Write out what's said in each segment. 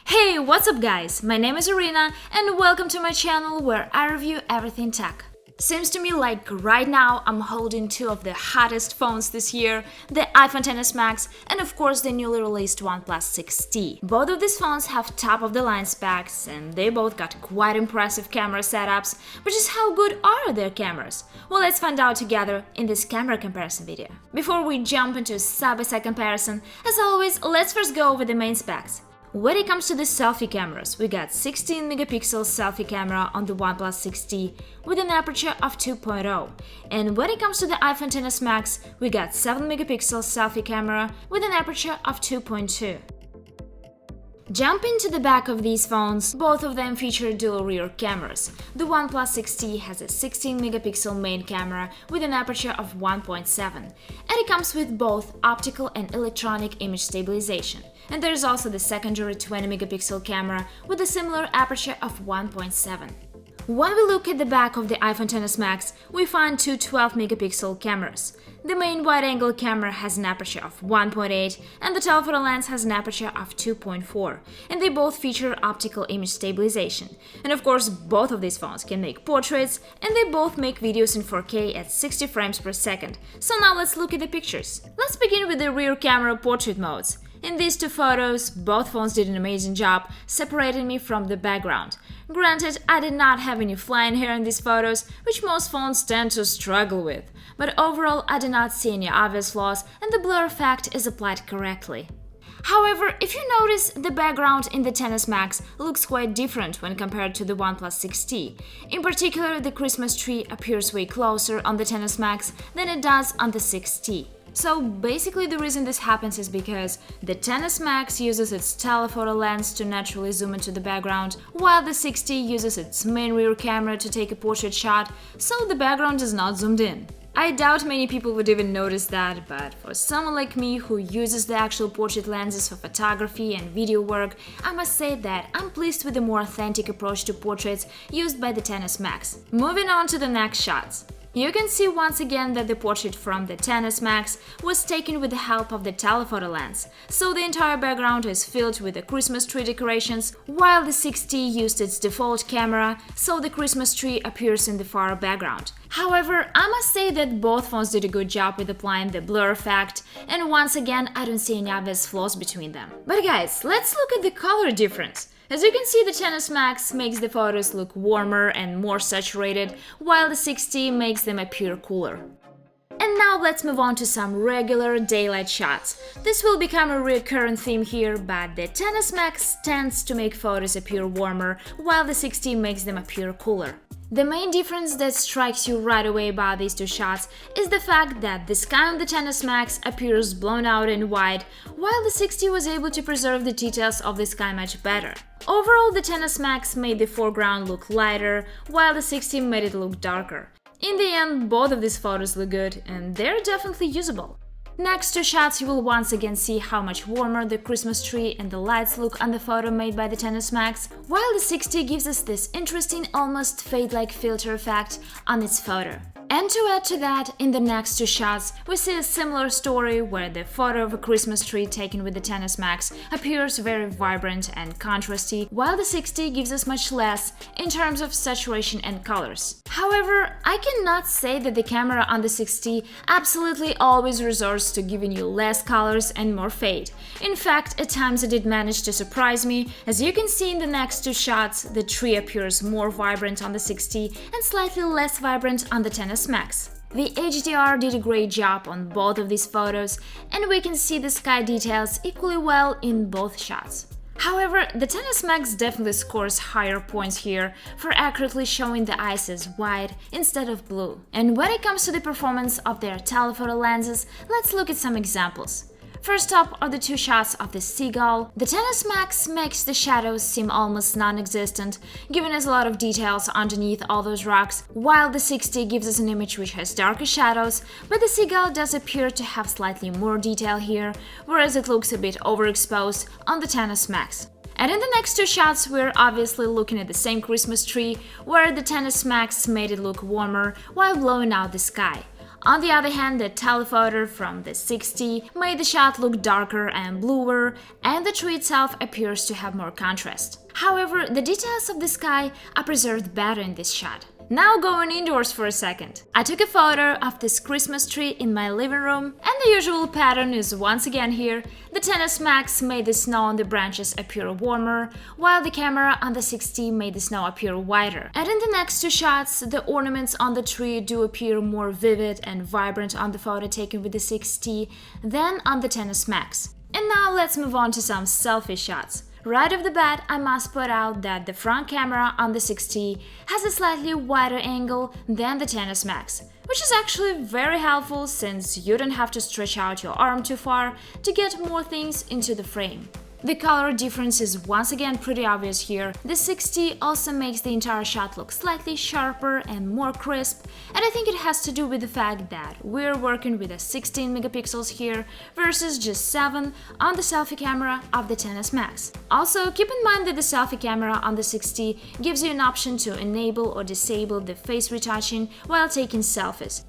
Hey, what's up guys? My name is Irina and welcome to my channel where I review everything tech. Seems to me like right now I'm holding two of the hottest phones this year, the iPhone XS Max and of course the newly released OnePlus 6T. Both of these phones have top-of-the-line specs and they both got quite impressive camera setups, but just how good are their cameras? Well, let's find out together in this camera comparison video. Before we jump into a side-by-side comparison, as always, let's first go over the main specs. When it comes to the selfie cameras, we got 16-megapixel selfie camera on the OnePlus 6T with an aperture of 2.0. And when it comes to the iPhone XS Max, we got 7-megapixel selfie camera with an aperture of 2.2. Jumping to the back of these phones, both of them feature dual rear cameras. The OnePlus 6T has a 16-megapixel main camera with an aperture of 1.7, and it comes with both optical and electronic image stabilization. And there's also the secondary 20-megapixel camera with a similar aperture of 1.7. When we look at the back of the iPhone XS Max, we find two 12-megapixel cameras. The main wide-angle camera has an aperture of 1.8 and the telephoto lens has an aperture of 2.4, and they both feature optical image stabilization. And of course, both of these phones can make portraits and they both make videos in 4K at 60 frames per second. So now let's look at the pictures. Let's begin with the rear camera portrait modes. In these two photos, both phones did an amazing job separating me from the background. Granted, I did not have any flying hair in these photos, which most phones tend to struggle with, but overall I did not see any obvious flaws and the blur effect is applied correctly. However, if you notice, the background in the XS Max looks quite different when compared to the OnePlus 6T. In particular, the Christmas tree appears way closer on the XS Max than it does on the 6T. So basically the reason this happens is because the XS Max uses its telephoto lens to naturally zoom into the background, while the 6T uses its main rear camera to take a portrait shot, so the background is not zoomed in. I doubt many people would even notice that, but for someone like me who uses the actual portrait lenses for photography and video work, I must say that I'm pleased with the more authentic approach to portraits used by the XS Max. Moving on to the next shots. You can see once again that the portrait from the XS Max was taken with the help of the telephoto lens, so the entire background is filled with the Christmas tree decorations, while the 6T used its default camera, so the Christmas tree appears in the far background. However, I must say that both phones did a good job with applying the blur effect, and once again I don't see any obvious flaws between them. But guys, let's look at the color difference. As you can see, the XS Max makes the photos look warmer and more saturated, while the 6T makes them appear cooler. And now let's move on to some regular daylight shots. This will become a recurrent theme here, but the XS Max tends to make photos appear warmer, while the 6T makes them appear cooler. The main difference that strikes you right away about these two shots is the fact that the sky on the XS Max appears blown out and wide, while the 6T was able to preserve the details of the sky much better. Overall, the XS Max made the foreground look lighter, while the 6T made it look darker. In the end, both of these photos look good, and they're definitely usable. Next two shots, you will once again see how much warmer the Christmas tree and the lights look on the photo made by the XS Max, while the 6T gives us this interesting, almost fade-like filter effect on its photo. And to add to that, in the next two shots, we see a similar story where the photo of a Christmas tree taken with the XS Max appears very vibrant and contrasty, while the 6T gives us much less in terms of saturation and colors. However, I cannot say that the camera on the 6T absolutely always resorts to giving you less colors and more fade. In fact, at times it did manage to surprise me. As you can see in the next two shots, the tree appears more vibrant on the 6T and slightly less vibrant on the XS Max. The HDR did a great job on both of these photos, and we can see the sky details equally well in both shots. However, the XS Max definitely scores higher points here for accurately showing the ice as white instead of blue. And when it comes to the performance of their telephoto lenses, let's look at some examples. First up are the two shots of the seagull. The XS Max makes the shadows seem almost non-existent, giving us a lot of details underneath all those rocks, while the 6T gives us an image which has darker shadows, but the seagull does appear to have slightly more detail here, whereas it looks a bit overexposed on the XS Max. And in the next two shots, we're obviously looking at the same Christmas tree, where the XS Max made it look warmer while blowing out the sky. On the other hand, the telephoto from the 60 made the shot look darker and bluer, and the tree itself appears to have more contrast. However, the details of the sky are preserved better in this shot. Now going indoors for a second. I took a photo of this Christmas tree in my living room, and the usual pattern is once again here. The XS Max made the snow on the branches appear warmer, while the camera on the 60 made the snow appear whiter. And in the next two shots, the ornaments on the tree do appear more vivid and vibrant on the photo taken with the 60 than on the XS Max. And now let's move on to some selfie shots. Right off the bat, I must point out that the front camera on the 60 has a slightly wider angle than the XS Max, which is actually very helpful since you don't have to stretch out your arm too far to get more things into the frame. The color difference is once again pretty obvious here. The 60 also makes the entire shot look slightly sharper and more crisp, and I think it has to do with the fact that we're working with a 16 megapixels here versus just 7 on the selfie camera of the XS Max. Also, keep in mind that the selfie camera on the 60 gives you an option to enable or disable the face retouching while taking selfies.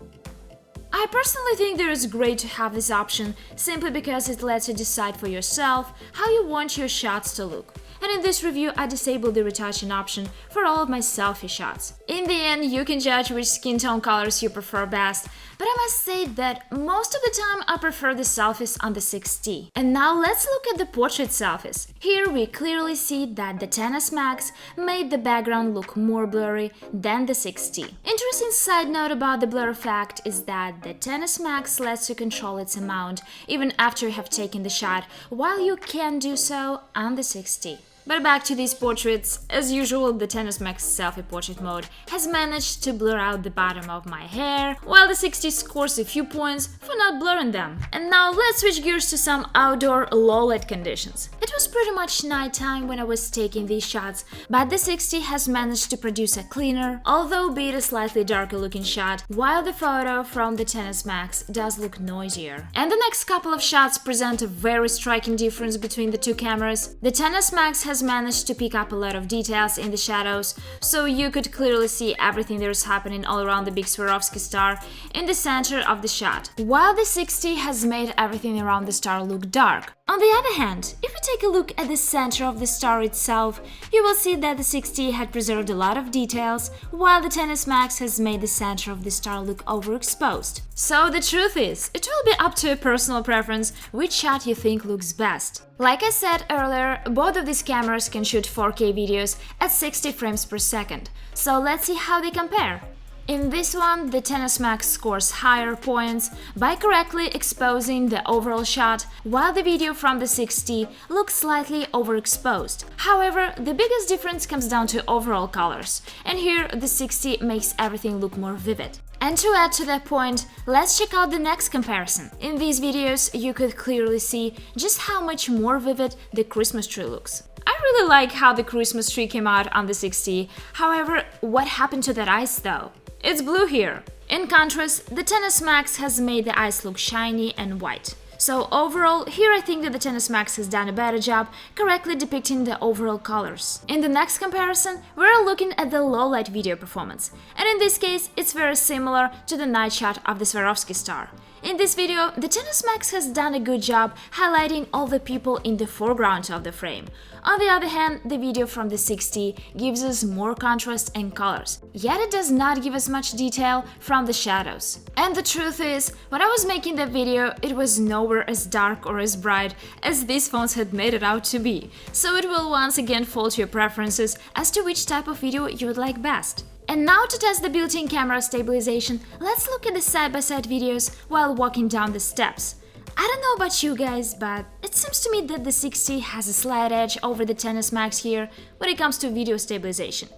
I personally think that it's great to have this option simply because it lets you decide for yourself how you want your shots to look. And in this review, I disabled the retouching option for all of my selfie shots. In the end, you can judge which skin tone colors you prefer best, but I must say that most of the time I prefer the selfies on the 6T. And now let's look at the portrait selfies. Here we clearly see that the XS Max made the background look more blurry than the 6T. Interesting side note about the blur effect is that the XS Max lets you control its amount even after you have taken the shot, while you can't do so on the 6T. But back to these portraits, as usual, the XS Max selfie portrait mode has managed to blur out the bottom of my hair, while the 60 scores a few points for not blurring them. And now let's switch gears to some outdoor low light conditions. It was pretty much nighttime when I was taking these shots, but the 60 has managed to produce a cleaner, although be it a slightly darker looking shot, while the photo from the XS Max does look noisier. And the next couple of shots present a very striking difference between the two cameras. The XS Max has managed to pick up a lot of details in the shadows, so you could clearly see everything that is happening all around the big Swarovski star in the center of the shot, while the 60 has made everything around the star look dark. On the other hand, if we take a look at the center of the star itself, you will see that the 60 had preserved a lot of details, while the XS Max has made the center of the star look overexposed. So the truth is, it will be up to a personal preference which shot you think looks best. Like I said earlier, both of these cameras can shoot 4K videos at 60 frames per second, so let's see how they compare. In this one, the XS Max scores higher points by correctly exposing the overall shot, while the video from the 60 looks slightly overexposed. However, the biggest difference comes down to overall colors, and here the 60 makes everything look more vivid. And to add to that point, let's check out the next comparison. In these videos, you could clearly see just how much more vivid the Christmas tree looks. I really like how the Christmas tree came out on the 60, however, what happened to that ice though? It's blue here. In contrast, the XS Max has made the ice look shiny and white. So overall, here I think that the XS Max has done a better job correctly depicting the overall colors. In the next comparison, we're looking at the low-light video performance, and in this case, it's very similar to the night shot of the Swarovski star. In this video, the XS Max has done a good job highlighting all the people in the foreground of the frame. On the other hand, the video from the 60 gives us more contrast and colors, yet it does not give us much detail from the shadows. And the truth is, when I was making that video, it was nowhere as dark or as bright as these phones had made it out to be, so it will once again fall to your preferences as to which type of video you would like best. And now to test the built-in camera stabilization, let's look at the side-by-side videos while walking down the steps. I don't know about you guys, but it seems to me that the 60 has a slight edge over the XS Max here when it comes to video stabilization.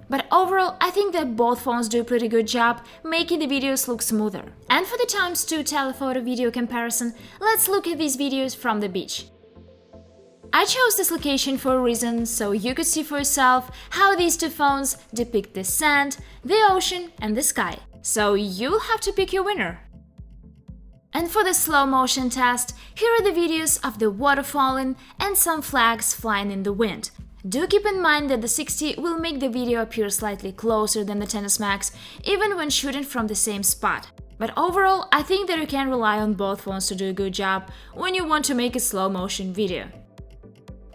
But overall, I think that both phones do a pretty good job making the videos look smoother. And for the x2 telephoto video comparison, let's look at these videos from the beach. I chose this location for a reason, so you could see for yourself how these two phones depict the sand, the ocean and the sky. So you'll have to pick your winner. And for the slow motion test, here are the videos of the water falling and some flags flying in the wind. Do keep in mind that the 60 will make the video appear slightly closer than the XS Max, even when shooting from the same spot. But overall, I think that you can rely on both phones to do a good job when you want to make a slow motion video.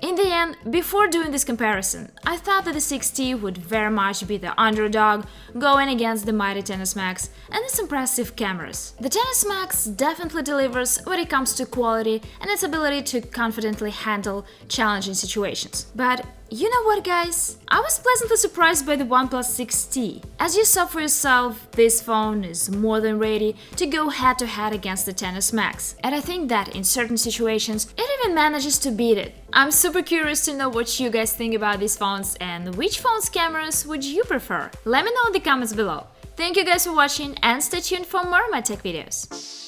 In the end, before doing this comparison, I thought that the 6T would very much be the underdog going against the mighty XS Max and its impressive cameras. The XS Max definitely delivers when it comes to quality and its ability to confidently handle challenging situations. But you know what, guys? I was pleasantly surprised by the OnePlus 6T. As you saw for yourself, this phone is more than ready to go head-to-head against the XS Max. And I think that in certain situations, it even manages to beat it. I'm super curious to know what you guys think about these phones and which phone's cameras would you prefer. Let me know in the comments below. Thank you guys for watching and stay tuned for more of my tech videos.